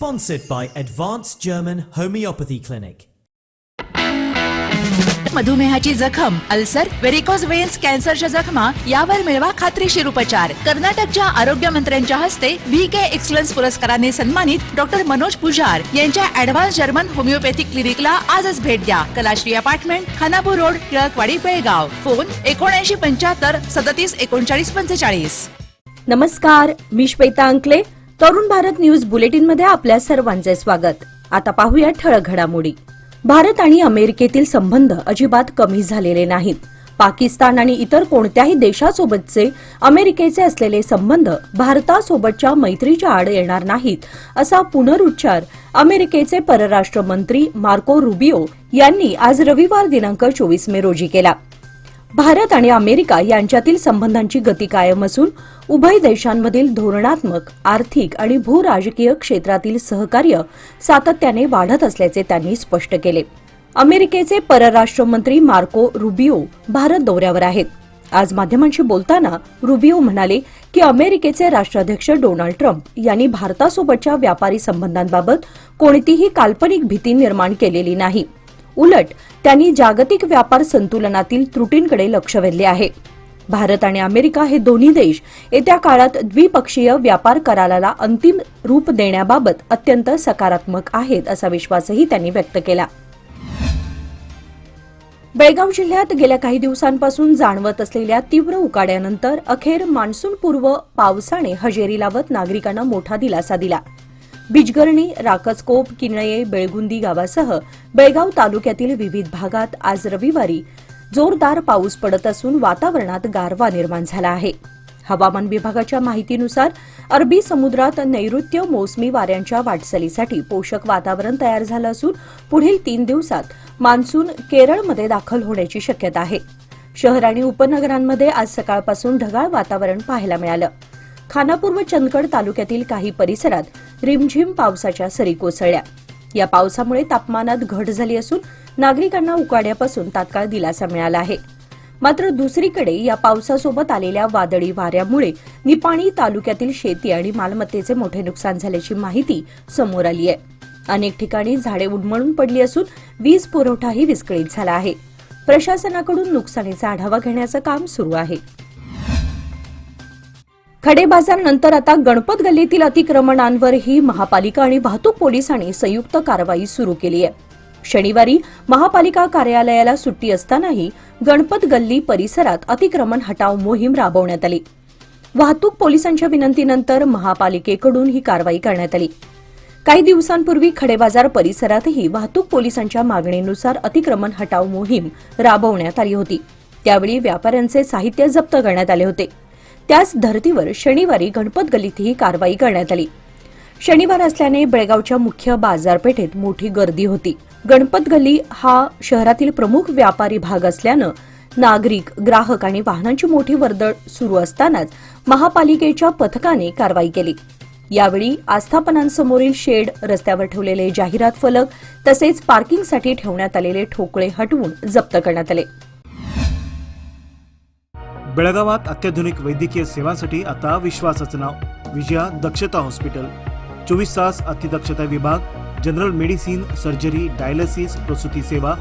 Sponsored by Advanced German Homeopathy Clinic. मधुमेहाची जखम, ulcer, varicose veins, कॅन्सरच्या जखमा यावर मिळवा खात्रीशीर उपचार. कर्नाटकच्या आरोग्य मंत्र्यांच्या हस्ते VK एक्सलन्स पुरस्काराने सन्मानित डॉक्टर मनोज पुजार यांच्या ॲडव्हान्स जर्मन होमिओपॅथिक क्लिनिकला आजच भेट द्या. Kalashree apartment, Khanapur road, Tilakwadi, Belgaum. Phone 7975 37 39 45. नमस्कार, मी श्वेता अंकले. तरुण भारत न्यूज बुलेटिन मध्ये आपल्या सर्वांचे स्वागत. आता पाहूया ठळक घडामोडी. भारत आणि अमेरिकेतील संबंध अजिबात कमी झालेले नाहीत. पाकिस्तान आणि इतर कोणत्याही देशासोबतचे अमेरिकेचे असलेले संबंध भारतासोबतच्या मैत्रीच्या आड येणार नाहीत, असा पुनरुच्चार अमेरिकेचे परराष्ट्र मंत्री मार्को रुबियो यांनी आज रविवार दिनांक 24 मे रोजी केला. भारत आणि अमेरिका यांच्यातील संबंधांची गती कायम असून उभय देशांमधील धोरणात्मक, आर्थिक आणि भूराजकीय क्षेत्रातील सहकार्य सातत्याने वाढत असल्याचे त्यांनी स्पष्ट केले. अमेरिकेचे परराष्ट्र मंत्री मार्को रुबियो भारत दौऱ्यावर आहेत. आज माध्यमांशी बोलताना रुबियो म्हणाले की अमेरिकेचे राष्ट्राध्यक्ष डोनाल्ड ट्रम्प यांनी भारतासोबतच्या व्यापारी संबंधांबाबत कोणतीही काल्पनिक भीती निर्माण केलेली नाही. उलट त्यांनी जागतिक व्यापार संतुलनातील त्रुटींकडे लक्ष वेधले आहे. भारत आणि अमेरिका हे दोन्ही देश येत्या काळात द्विपक्षीय व्यापार कराराला अंतिम रूप देण्याबाबत अत्यंत सकारात्मक आहेत, असा विश्वासही त्यांनी व्यक्त केला. बेळगाव जिल्ह्यात गेल्या काही दिवसांपासून जाणवत असलेल्या तीव्र उकाड्यानंतर अखेर मान्सूनपूर्व पावसाने हजेरी लावत नागरिकांना मोठा दिलासा दिला. बिजगर्णी, राकसकोप, किनये, बेळगुंदी गावासह बेळगाव तालुक्यातील विविध भागात आज रविवारी जोरदार पाऊस पडत असून वातावरणात गारवा निर्माण झाला आहे. हवामान विभागाच्या माहितीनुसार अरबी समुद्रात नैऋत्य मोसमी वाऱ्यांच्या वाटचालीसाठी पोषक वातावरण तयार झालं असून पुढील 3 दिवसात मान्सून केरळमध्ये दाखल होण्याची शक्यता आहे. शहर आणि उपनगरांमध्ये आज सकाळपासून ढगाळ वातावरण पाहायला मिळालं. खानापूर व चंदगड तालुक्यातील काही परिसरात रिमझिम पावसाच्या सरी कोसळल्या. या पावसामुळे तापमानात घट झाली असून नागरिकांना उकाड्यापासून तात्काळ दिलासा मिळाला आहे. मात्र दुसरीकडे या पावसासोबत आलेल्या वादळी वाऱ्यामुळे निपाणी तालुक्यातील शेती आणि मालमत्तेचे मोठे नुकसान झाल्याची माहिती समोर आली आहे. अनेक ठिकाणी झाडे उन्मळून पडली असून वीज पुरवठाही विस्कळीत झाला आहे. प्रशासनाकडून नुकसानीचा आढावा घेण्याचं काम सुरू आहे. खडेबाजार नंतर आता गणपत गल्लीतील अतिक्रमणांवरही महापालिका आणि वाहतूक पोलिसांनी संयुक्त कारवाई सुरू केली आहे. शनिवारी महापालिका कार्यालयाला सुट्टी असतानाही गणपत गल्ली परिसरात अतिक्रमण हटाव मोहीम राबवण्यात आली. वाहतूक पोलिसांच्या विनंतीनंतर महापालिकेकडून ही कारवाई करण्यात आली. काही दिवसांपूर्वी खडेबाजार परिसरातही वाहतूक पोलिसांच्या मागणीनुसार अतिक्रमण हटाव मोहीम राबवण्यात आली होती. त्यावेळी व्यापाऱ्यांचे साहित्य जप्त करण्यात आले होते. त्याच धर्तीवर शनिवारी गणपत गल्लीतही कारवाई करण्यात आली. शनिवार असल्याने बेळगावच्या मुख्य बाजारपेठेत मोठी गर्दी होती. गणपत गल्ली हा शहरातील प्रमुख व्यापारी भाग असल्यानं नागरिक, ग्राहक आणि वाहनांची मोठी वर्दळ सुरू असतानाच महापालिकेच्या पथकाने कारवाई केली. यावेळी आस्थापनांसमोरील शेड, रस्त्यावर ठेवलेले जाहिरात फलक तसेच पार्किंगसाठी ठेवण्यात आलेले ठोकळे हटवून जप्त करण्यात आले. बेळगावात अत्याधुनिक वैद्यकीय सेवांसाठी आता विश्वासाचं नाव विजया दक्षता हॉस्पिटल. 24 तास अतिदक्षता विभाग, जनरल मेडिसिन, सर्जरी, डायलिसिस, प्रसूती सेवा,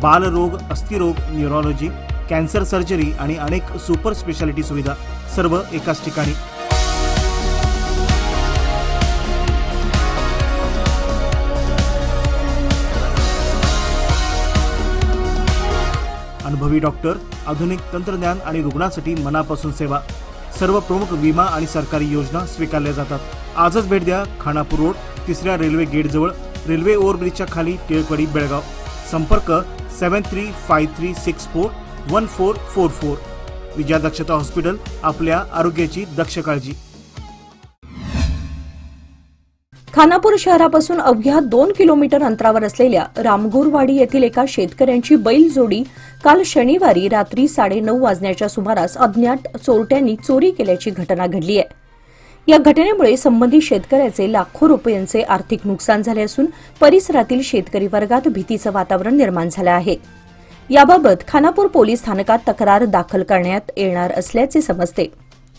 बालरोग, अस्थिरोग, न्यूरोलॉजी, कॅन्सर सर्जरी आणि अनेक सुपर स्पेशालिटी सुविधा सर्व एकाच ठिकाणी. अनुभवी डॉक्टर, आधुनिक तंत्रज्ञान आणि रुग्णांसाठी मनापासून सेवा. सर्व प्रमुख विमा आणि सरकारी योजना स्वीकारल्या जातात. आजच भेट द्या. खानापूर रोड, 3ऱ्या रेल्वे गेटजवळ, रेल्वे ओव्हरब्रिजच्या खाली, टिळकवाडी, बेळगाव. संपर्क 7353641444. विजया दक्षता हॉस्पिटल, आपल्या आरोग्याची दक्ष काळजी. खानापूर शहरापासून अवघ्या 2 किलोमीटर अंतरावर असलेल्या रामगुरवाडी येथील एका शेतकऱ्यांची बैल जोडी काल शनिवारी रात्री 9:30 वाजण्याच्या सुमारास अज्ञात चोरट्यांनी चोरी केल्याची घटना घडली आहे. या घटनेमुळे संबंधित शेतकऱ्याचे लाखो रुपयांचे आर्थिक नुकसान झाले असून परिसरातील शेतकरी वर्गात भीतीचं वातावरण निर्माण झालं आहे. याबाबत खानापूर पोलीस स्थानकात तक्रार दाखल करण्यात येणार असल्याचे समजते.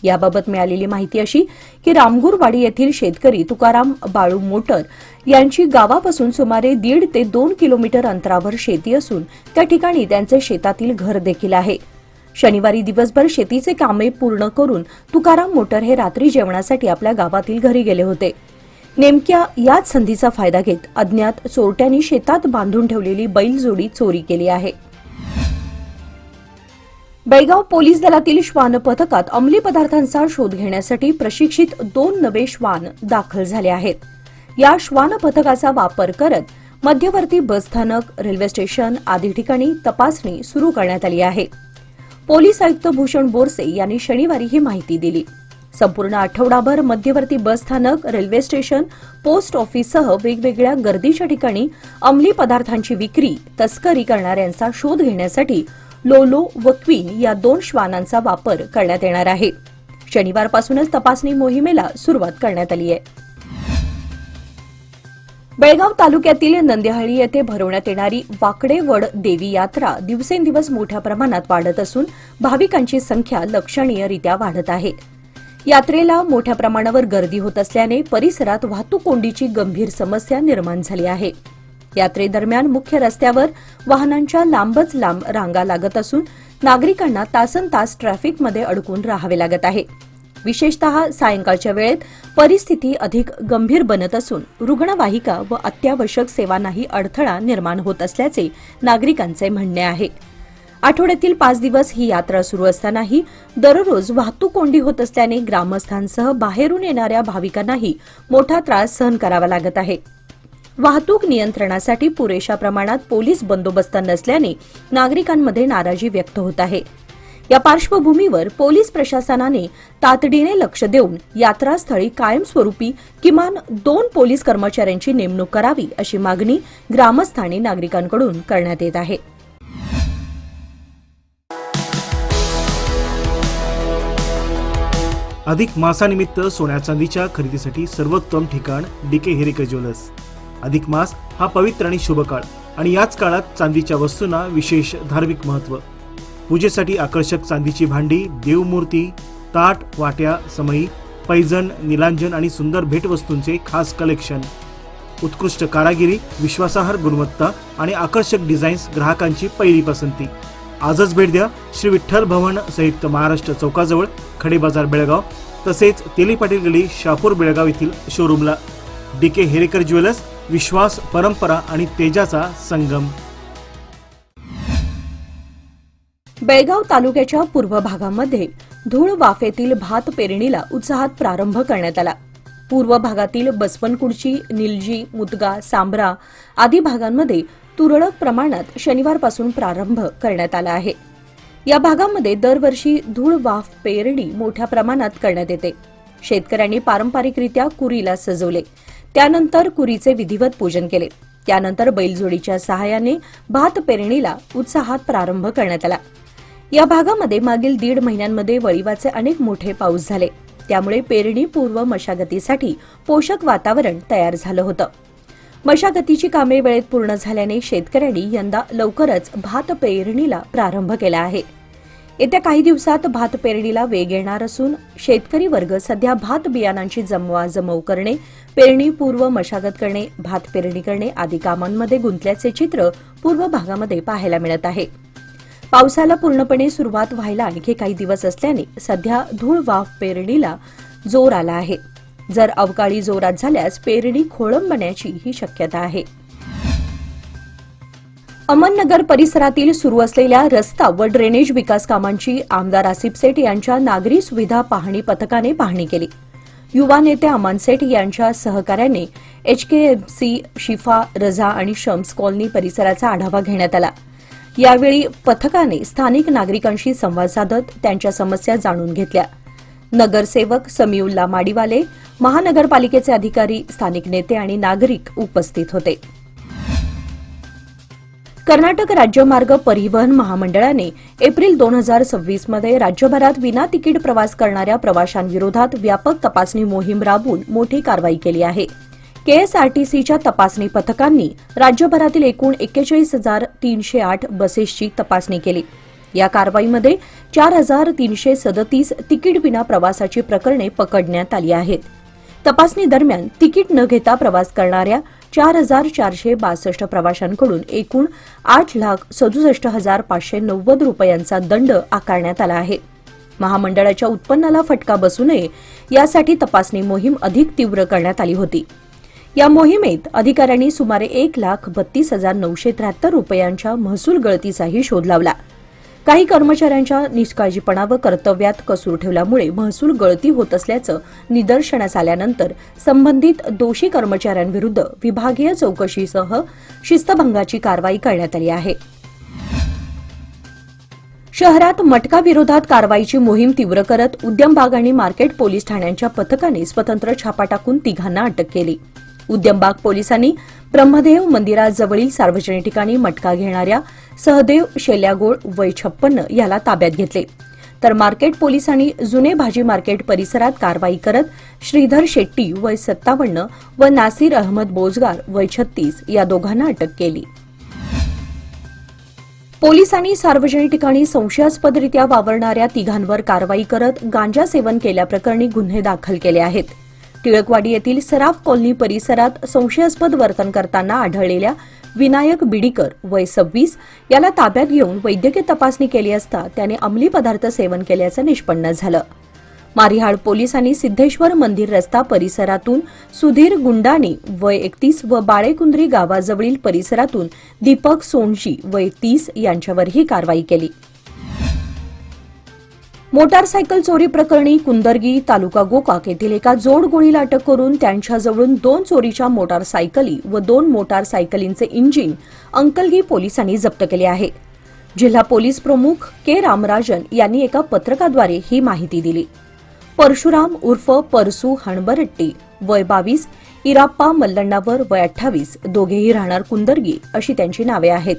याबाबत मिळालेली माहिती अशी की रामगुरवाडी येथील शेतकरी तुकाराम बाळू मोटर यांची गावापासून सुमारे 1.5 ते 2 किलोमीटर अंतरावर शेती असून त्या ठिकाणी त्यांचे शेतातील घर देखील आहे. शनिवारी दिवसभर शेतीचे कामे पूर्ण करून तुकाराम मोटर हे रात्री जेवणासाठी आपल्या गावातील घरी गेले होते. नेमक्या याच संधीचा फायदा घेत अज्ञात चोरट्यांनी शेतात बांधून ठेवलेली बैलजोडी चोरी केली आहे. बेळगाव पोलीस दलातील श्वान पथकात अंमली पदार्थांचा शोध घेण्यासाठी प्रशिक्षित 2 नवे श्वान दाखल झाले आहेत. या श्वान पथकाचा वापर करत मध्यवर्ती बसस्थानक, रेल्वे स्टेशन आदी ठिकाणी तपासणी सुरू करण्यात आली आहे. पोलीस आयुक्त भूषण बोरसे यांनी शनिवारी ही माहिती दिली. संपूर्ण आठवडाभर मध्यवर्ती बसस्थानक, रेल्वे स्टेशन, पोस्ट ऑफिससह वेगवेगळ्या गर्दीच्या ठिकाणी अंमली पदार्थांची विक्री, तस्करी करणाऱ्यांचा शोध घेण्यासाठी लोलो व क्वीन या 2 श्वानांचा वापर करण्यात येणार आहे. शनिवारपासूनच तपासणी मोहिमेला सुरुवात करण्यात आली आहे. बेळगाव तालुक्यातील नंदेहळ्ळी येथे भरवण्यात येणारी वाकडेवड देवी यात्रा दिवसेंदिवस मोठ्या प्रमाणात वाढत असून भाविकांची संख्या लक्षणीयरित्या वाढत आहे. यात्रेला मोठ्या प्रमाणावर गर्दी होत असल्याने परिसरात वाहतूक कोंडीची गंभीर समस्या निर्माण झाली आहे. यात्रेदरम्यान मुख्य रस्त्यावर वाहनांच्या लांबच लांब रांगा लागत असून नागरिकांना तासनतास ट्रॅफिकमध्ये अडकून राहावे लागत आहे. विशेषतः सायंकाळच्या वेळेत परिस्थिती अधिक गंभीर बनत असून रुग्णवाहिका व अत्यावश्यक सेवांनाही अडथळा निर्माण होत असल्याचे नागरिकांचे म्हणणे आहे. आठवड्यातील 5 दिवस ही यात्रा सुरू असतानाही दररोज वाहतूक कोंडी होत असल्याने ग्रामस्थांसह बाहेरून येणाऱ्या भाविकांनाही मोठा त्रास सहन करावा लागत आहे. वाहतूक नियंत्रणासाठी पुरेशा प्रमाणात पोलीस बंदोबस्त नसल्याने नागरिकांमध्ये नाराजी व्यक्त होत आहे. या पार्श्वभूमीवर पोलीस प्रशासनाने तातडीने लक्ष देऊन यात्रास्थळी कायमस्वरूपी किमान 2 पोलीस कर्मचाऱ्यांची नेमणूक करावी अशी मागणी ग्रामस्थांनी नागरिकांकडून करण्यात येत आहे. अधिक मासानिमित्त सोन्या चांदीच्या खरेदीसाठी सर्वोत्तम ठिकाण डीके हेरेकर ज्वेलर्स. अधिक मास हा पवित्र आणि शुभ काळ आणि याच काळात चांदीच्या वस्तूंना विशेष धार्मिक महत्त्व. पूजेसाठी आकर्षक चांदीची भांडी, देवमूर्ती, ताट, वाट्या, समई, पैजण, निलांजन आणि सुंदर भेटवस्तूंचे खास कलेक्शन. उत्कृष्ट कारागिरी, विश्वासार्ह गुणवत्ता आणि आकर्षक डिझाईन्स ग्राहकांची पहिली पसंती. आजच भेट द्या श्री विठ्ठल भवन संयुक्त महाराष्ट्र चौकाजवळ खडे बाजार बेळगाव, तसेच तेली पाटील गली शापूर बेळगाव येथील शोरूमला. डीके हेरेकर ज्वेलर्स, विश्वास, परंपरा आणि तेजाचा संगम. बेळगाव तालुक्याच्या पूर्व भागामध्ये धूळ वाफेतील भात पेरणीला उत्साहात प्रारंभ करण्यात आला. पूर्व भागातील बसवनकुडची, निलजी, मुदगा, सांब्रा आदी भागांमध्ये तुरळक प्रमाणात शनिवारपासून प्रारंभ करण्यात आला आहे. या भागामध्ये दरवर्षी धूळ वाफ पेरणी मोठ्या प्रमाणात करण्यात येते. शेतकऱ्यांनी पारंपरिकरित्या कुरीला सजवले, त्यानंतर कुरीचे विधिवत पूजन केले. त्यानंतर बैलजोडीच्या सहाय्याने भात पेरणीला उत्साहात प्रारंभ करण्यात आला. या भागामध्ये मागील 1.5 महिन्यांमध्ये वळीवाचे अनेक मोठे पाऊस झाले, त्यामुळे पेरणी पूर्व मशागतीसाठी पोषक वातावरण तयार झालं होतं. मशागतीची कामे वेळेत पूर्ण झाल्याने शेतकऱ्यांनी यंदा लवकरच भात पेरणीला प्रारंभ केला आहे. येत्या काही दिवसात भात पेरणीला वेग येणार असून शेतकरी वर्ग सध्या भात बियाणांची जमवाजमव करणे, पेरणी पूर्व मशागत करणे, भात पेरणी करणे आदी कामांमध्ये गुंतल्याचे चित्र पूर्व भागामध्ये पाहायला मिळत आहे. पावसाला पूर्णपणे सुरुवात व्हायला आणखी काही दिवस असल्याने सध्या धूळ वाफ पेरणीला जोर आला आहे. जर अवकाळी जोरात झाल्यास पेरणी खोळंबण्याची ही शक्यता आहे. अमननगर परिसरातील सुरू असलेल्या रस्ता व ड्रेनेज विकास कामांची आमदार आसिफ सेठ यांच्या नागरी सुविधा पाहणी पथकाने पाहणी केली. युवा नेते अमान सेठ यांच्या सहकार्याने HKMC, शिफा, रझा आणि शम्स कॉलनी परिसराचा आढावा घेण्यात आला. यावेळी पथकाने स्थानिक नागरिकांशी संवाद साधत त्यांच्या समस्या जाणून घेतल्या. नगरसेवक समीउल्ला माडीवाले, महानगरपालिकेचे अधिकारी, स्थानिक नेते आणि नागरिक उपस्थित होते. कर्नाटक राज्य मार्ग परिवहन महामंडळाने एप्रिल 2026 मध्ये राज्यभरात विना तिकीट प्रवास करणाऱ्या प्रवाशांविरोधात व्यापक तपासणी मोहीम राबवून मोठी कारवाई केली आहे. KSRTCच्या तपासणी पथकांनी राज्यभरातील एकूण 41,308 बसेसची तपासणी केली. या कारवाईमध्ये 4,337 तिकीटविना प्रवासाची प्रकरणे पकडण्यात आली आहेत. तपासणी दरम्यान तिकीट न घेता प्रवास करणाऱ्या 4,462 प्रवाशांकडून एकूण 8,67,590 रुपयांचा दंड आकारण्यात आला आहे. महामंडळाच्या उत्पन्नाला फटका बसू नये यासाठी तपासणी मोहीम अधिक तीव्र करण्यात आली होती. या मोहिमेत अधिकाऱ्यांनी सुमारे 1,32,973 रुपयांच्या महसूल गळतीचाही शोध लावला. काही कर्मचाऱ्यांच्या निष्काळजीपणा व कर्तव्यात कसूर ठेवल्यामुळे महसूल गळती होत असल्याचं निदर्शनास आल्यानंतर संबंधित दोषी कर्मचाऱ्यांविरुद्ध विभागीय चौकशीसह शिस्तभंगाची कारवाई करण्यात आली आहे. शहरात मटका विरोधात कारवाईची मोहीम तीव्र करत उद्यमबाग आणि मार्केट पोलीस ठाण्यांच्या पथकाने स्वतंत्र छापा टाकून तिघांना अटक केली. उद्यमबाग पोलिसांनी ब्रह्मदेव मंदिराजवळील सार्वजनिक ठिकाणी मटका घेणाऱ्या सहदेव शेल्यागोळ वय 56 याला ताब्यात घेतले, तर मार्केट पोलिसांनी जुने भाजी मार्केट परिसरात कारवाई करत श्रीधर शेट्टी वय 57 व नासिर अहमद बोजगार वय 36 या दोघांना अटक केली. पोलिसांनी सार्वजनिक ठिकाणी संशयास्पदरित्या वावरणाऱ्या तिघांवर कारवाई करत गांजा सेवन केल्याप्रकरणी गुन्हे दाखल केले आहेत. टिळकवाडी येथील सराफ कॉलनी परिसरात संशयास्पद वर्तन करताना आढळलेल्या विनायक बिडीकर वय 26 याला ताब्यात घेऊन वैद्यकीय तपासणी केली असता त्याने अंमली पदार्थ सेवन केल्याचं निष्पन्न झालं. मारिहाळ पोलिसांनी सिद्धेश्वर मंदिर रस्ता परिसरातून सुधीर गुंडाणी वय 31 व बाळेकुंद्री गावाजवळील परिसरातून दीपक सोनजी वय 30 यांच्यावरही कारवाई केली. मोटारसायकल चोरी प्रकरणी कुंदर्गी तालुका गोकाक येथील एका जोडगोळीला अटक करून त्यांच्याजवळून 2 चोरीच्या मोटारसायकली व 2 मोटारसायकलींचे इंजिन अंकलगी पोलिसांनी जप्त केले आहे. जिल्हा पोलीस प्रमुख के रामराजन यांनी एका पत्रकाद्वारे ही माहिती दिली. परशुराम उर्फ परसू हणबरट्टी वय 22, इराप्पा मल्लण्णावर वय 28 दोघेही राहणार कुंदर्गी अशी त्यांची नावे आहेत.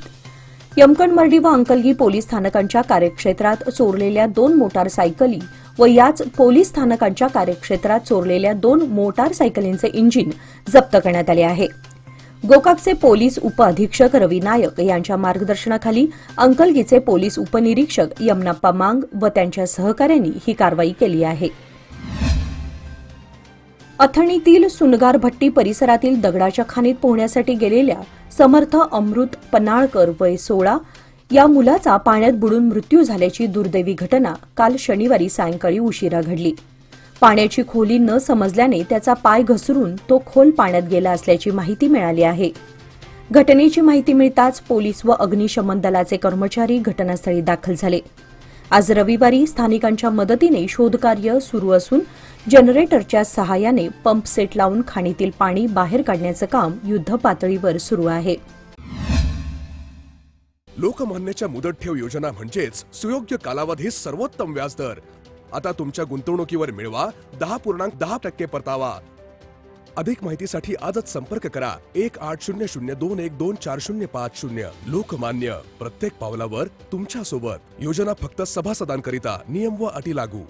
यमकणमर्डी व अंकलगी पोलीस स्थानकांच्या कार्यक्षेत्रात चोरलेल्या 2 मोटारसायकली व याच पोलीस स्थानकांच्या कार्यक्षेत्रात चोरलेल्या 2 मोटारसायकलींचे इंजिन जप्त करण्यात आले आहे. गोकाकचे पोलीस उपअधीक्षक रवी नायक यांच्या मार्गदर्शनाखाली अंकलगीचे पोलीस उपनिरीक्षक यमनाप्पा मांग व त्यांच्या सहकाऱ्यांनी ही कारवाई केली आहे. अथणीतील सुनगार भट्टी परिसरातील दगडाच्या खाणीत पोहण्यासाठी गेलेल्या समर्थ अमृत पन्हाळकर वय 16 या मुलाचा पाण्यात बुडून मृत्यू झाल्याची दुर्दैवी घटना काल शनिवारी सायंकाळी उशिरा घडली. पाण्याची खोली न समजल्याने त्याचा पाय घसरून तो खोल पाण्यात गेला असल्याची माहिती मिळाली आहे. घटनेची माहिती मिळताच पोलीस व अग्निशमन दलाचे कर्मचारी घटनास्थळी दाखल झाले. आज रविवारी स्थानिकांच्या मदतीने शोधकार्य सुरू असून जनरेटरच्या सहाय्याने पंप सेट लावून खाणीतील पाणी बाहेर काढण्याचं काम युद्धपातळीवर सुरू आहे. लोकमान्यच्या मुदत ठेव योजना म्हणजेच सुयोग्य कालावधी सर्वोत्तम व्याजदर. आता तुमच्या गुंतवणुकीवर मिळवा 10.10% परतावा. अधिक माहितीसाठी आजच संपर्क करा 1800212405. लोकमान्य, प्रत्येक पावलावर तुमच्या सोबत. योजना फक्त सभासदांकरिता. नियम व अटी लागू.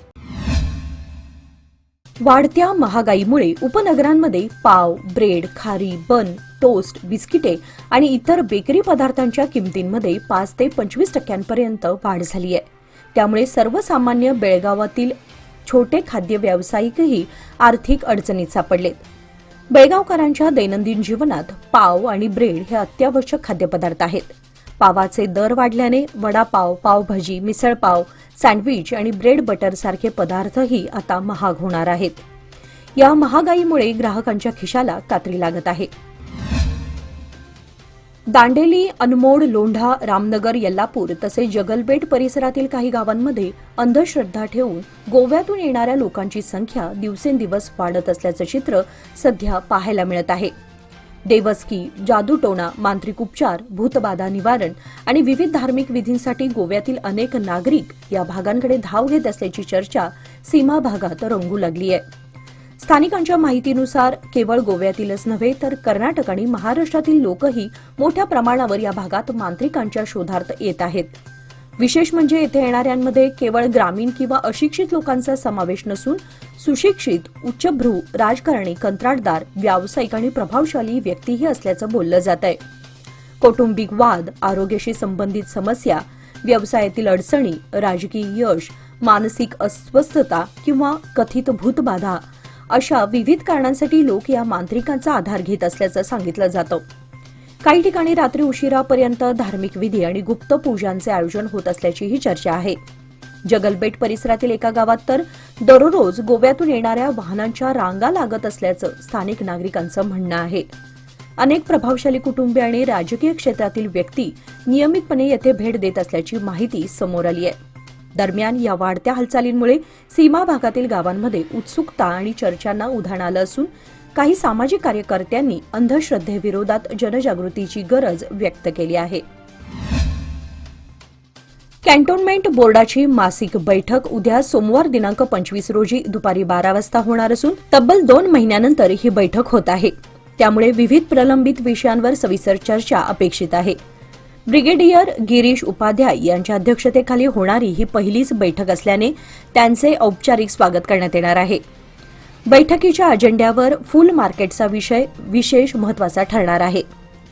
वाढत्या महागाईमुळे उपनगरांमध्ये पाव, ब्रेड, खारी, बन, टोस्ट, बिस्किटे आणि इतर बेकरी पदार्थांच्या किमतींमध्ये 5 ते 25% वाढ झाली आहे. त्यामुळे सर्वसामान्य बेळगावातील छोटे खाद्य व्यावसायिकही आर्थिक अडचणीत सापडलेत. बेळगावकरांच्या दैनंदिन जीवनात पाव आणि ब्रेड हे अत्यावश्यक खाद्यपदार्थ आहेत. पावाचे दर वाढल्याने वडापाव, पावभाजी, मिसळपाव, सँडविच आणि ब्रेड बटर सारखे पदार्थही आता महाग होणार आहेत. या महागाईमुळे ग्राहकांच्या खिशाला कात्री लागत आहे. दांडेली, अनमोड, लोंढा, रामनगर, यल्लापूर तसेच जगलबेट परिसरातील काही गावांमध्ये अंधश्रद्धा ठेवून गोव्यातून येणाऱ्या लोकांची संख्या दिवसेंदिवस वाढत असल्याचं चित्र सध्या पाहायला मिळत आहे. देवस्की, जादूटोणा, मांत्रिक उपचार, भूतबाधा निवारण आणि विविध धार्मिक विधींसाठी गोव्यातील अनेक नागरिक या भागांकडे धाव घेत असल्याची चर्चा सीमा भागात रंगू लागली आहे. स्थानिकांच्या माहितीनुसार केवळ गोव्यातीलच नव्हे तर कर्नाटक आणि महाराष्ट्रातील लोकही मोठ्या प्रमाणावर या भागात मांत्रिकांच्या शोधार्थ येत आहेत. विशेष म्हणजे येथे येणाऱ्यांमध्ये केवळ ग्रामीण किंवा अशिक्षित लोकांचा समावेश नसून सुशिक्षित, उच्चभ्रू, राजकारणी, कंत्राटदार, व्यावसायिक आणि प्रभावशाली व्यक्तीही असल्याचं बोललं जात आहे. कौटुंबिक वाद, आरोग्याशी संबंधित समस्या, व्यवसायातील अडचणी, राजकीय यश, मानसिक अस्वस्थता किंवा कथित भूतबाधा अशा विविध कारणांसाठी लोक या मांत्रिकांचा आधार घेत असल्याचं सांगितलं जातं. काही ठिकाणी रात्री उशिरापर्यंत धार्मिक विधी आणि गुप्त पूजांचे आयोजन होत असल्याचीही चर्चा आहे. जगलबेट परिसरातील एका गावात तर दररोज गोव्यातून येणाऱ्या वाहनांच्या रांगा लागत असल्याचं स्थानिक नागरिकांचं म्हणणं आहे. अनेक प्रभावशाली कुटुंबे आणि राजकीय क्षेत्रातील व्यक्ती नियमितपणे येथे भेट देत असल्याची माहिती समोर आली आहे. दरम्यान या वाढत्या हालचालींमुळे सीमा भागातील गावांमध्ये उत्सुकता आणि चर्चांना उधाण आलं असून काही सामाजिक कार्यकर्त्यांनी अंधश्रद्धेविरोधात जनजागृतीची गरज व्यक्त केली आहे. कॅन्टोन्मेंट बोर्डाची मासिक बैठक उद्या सोमवार दिनांक 25 रोजी दुपारी 12 वाजता होणार असून तब्बल 2 महिन्यानंतर ही बैठक होत आहे. त्यामुळे विविध प्रलंबित विषयांवर सविस्तर चर्चा अपेक्षित आहे. ब्रिगेडियर गिरीश उपाध्याय यांच्या अध्यक्षतेखाली होणारी ही पहिलीच बैठक असल्याने त्यांचे औपचारिक स्वागत करण्यात येणार आहे. बैठकीच्या अजेंड्यावर फूल मार्केटचा विषय विशेष महत्वाचा ठरणार आहे.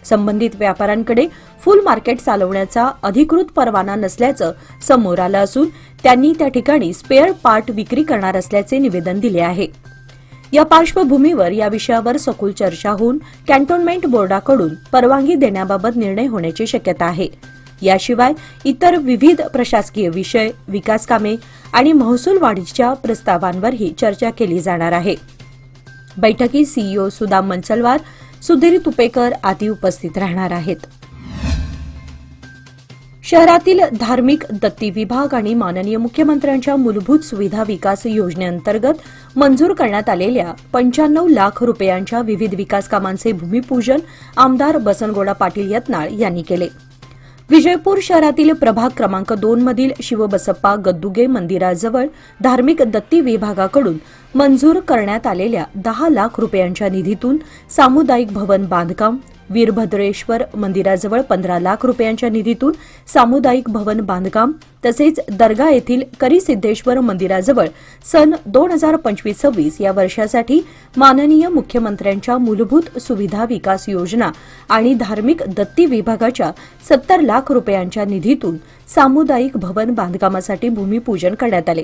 संबंधित व्यापाऱ्यांकडे फूल मार्केट चालवण्याचा अधिकृत परवाना नसल्याचं समोर आलं असून त्यांनी त्या ठिकाणी स्पेअर पार्ट विक्री करणार असल्याचे निवेदन दिले आहे. या पार्श्वभूमीवर या विषयावर सखोल चर्चा होऊन कॅन्टोन्मेंट बोर्डाकडून परवानगी देण्याबाबत निर्णय होण्याची शक्यता आहे. याशिवाय इतर विविध प्रशासकीय विषय, विकास कामे आणि महसूल वाढीच्या प्रस्तावांवरही चर्चा केली जाणार आहे. बैठकीत सीईओ सुदाम मनसलवार, सुधीर तुपेकर आदी उपस्थित राहणार आहेत. शहरातील धार्मिक दत्ती विभाग आणि माननीय मुख्यमंत्र्यांच्या मूलभूत सुविधा विकास योजनेअंतर्गत मंजूर करण्यात आलेल्या 95 लाख रुपयांच्या विविध विकास कामांचे भूमिपूजन आमदार बसनगौडा पाटील यत्नाळ यांनी केले. विजयपूर शहरातील प्रभाग क्रमांक 2 मधील शिवबसप्पा गद्दुगे मंदिराजवळ धार्मिक दत्ती विभागाकडून मंजूर करण्यात आलेल्या 10 लाख रुपयांच्या निधीतून सामुदायिक भवन बांधकाम, वीरभद्रेश्वर मंदिराजवळ 15 लाख रुपयांच्या निधीतून सामुदायिक भवन बांधकाम तसेच दर्गा येथील करिसिद्धेश्वर मंदिराजवळ सन 2025-26 या वर्षासाठी माननीय मुख्यमंत्र्यांच्या मूलभूत सुविधा विकास योजना आणि धार्मिक दत्ती विभागाच्या 70 लाख रुपयांच्या निधीतून सामुदायिक भवन बांधकामासाठी भूमिपूजन करण्यात आले.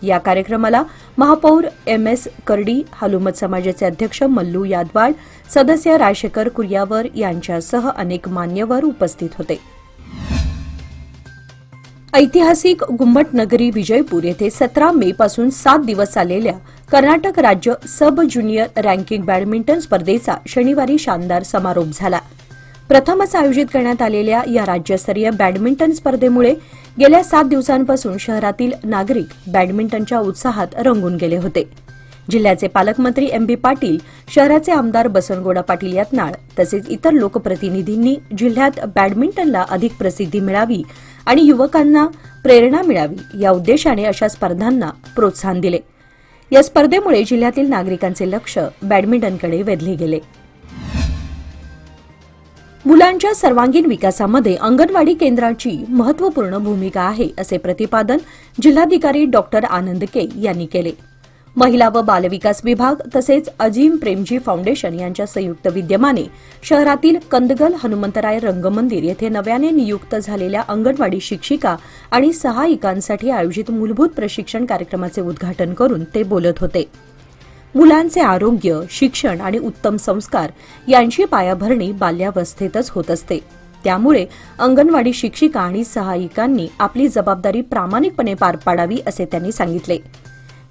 या कार्यक्रमाला महापौर MS करडी, हालुमत समाजाचे अध्यक्ष मल्लू यादवाड, सदस्य राजशेखर कुर्यावर यांच्यासह अनेक मान्यवर उपस्थित होते. ऐतिहासिक गुम्मटनगरी विजयपूर येथे 17 मे पासून 7 दिवस चाललेल्या कर्नाटक राज्य सब ज्युनियर रँकिंग बॅडमिंटन स्पर्धेचा शनिवारी शानदार समारोप झाला. प्रथमच आयोजित करण्यात आलेल्या या राज्यस्तरीय बॅडमिंटन स्पर्धेमुळे गेल्या 7 दिवसांपासून शहरातील नागरिक बॅडमिंटनच्या उत्साहात रंगून गेले होते. जिल्ह्याचे पालकमंत्री MB पाटील, शहराचे आमदार बसनगौडा पाटील यत्नाळ तसेच इतर लोकप्रतिनिधींनी जिल्ह्यात बॅडमिंटनला अधिक प्रसिद्धी मिळावी आणि युवकांना प्रेरणा मिळावी या उद्देशाने अशा स्पर्धांना प्रोत्साहन दिले. या स्पर्धेमुळे जिल्ह्यातील नागरिकांचे लक्ष बॅडमिंटनकडे वेधले गेले. मुलांच्या सर्वांगीण विकासामध्ये अंगणवाडी केंद्राची महत्त्वपूर्ण भूमिका आहे असे प्रतिपादन जिल्हाधिकारी डॉक्टर आनंद के यांनी केले. महिला व बालविकास विभाग तसेच अजीम प्रेमजी फाउंडेशन यांच्या संयुक्त विद्यमाने शहरातील कंदगल हनुमंतराय रंगमंदिर येथे नव्याने नियुक्त झालेल्या अंगणवाडी शिक्षिका आणि सहायिकांसाठी आयोजित मूलभूत प्रशिक्षण कार्यक्रमाचे उद्घाटन करून ते बोलत होते. मुलांचे आरोग्य, शिक्षण आणि उत्तम संस्कार यांची पायाभरणी बाल्यावस्थेतच होत असते. त्यामुळे अंगणवाडी शिक्षिका आणि सहायिकांनी आपली जबाबदारी प्रामाणिकपणे पार पाडावी असे त्यांनी सांगितले.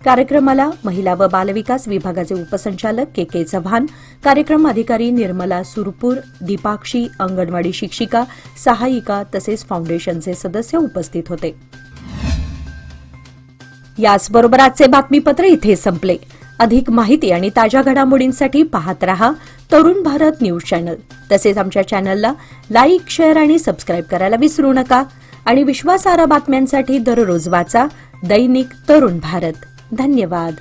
कार्यक्रमाला महिला व बालविकास विभागाचे उपसंचालक KK चव्हाण, कार्यक्रम अधिकारी निर्मला सुरपूर, दीपाक्षी, अंगणवाडी शिक्षिका, सहायिका तसेच फाउंडेशनचे सदस्य उपस्थित होते. याचबरोबर आजचे बातमीपत्र इथे संपले. अधिक माहिती आणि ताज्या घडामोडींसाठी पाहत रहा तरुण भारत न्यूज चॅनल. तसेच आमच्या चॅनलला लाईक, शेअर आणि सबस्क्राईब करायला विसरू नका. आणि विश्वासार्ह बातम्यांसाठी दररोज वाचा दैनिक तरुण भारत. धन्यवाद.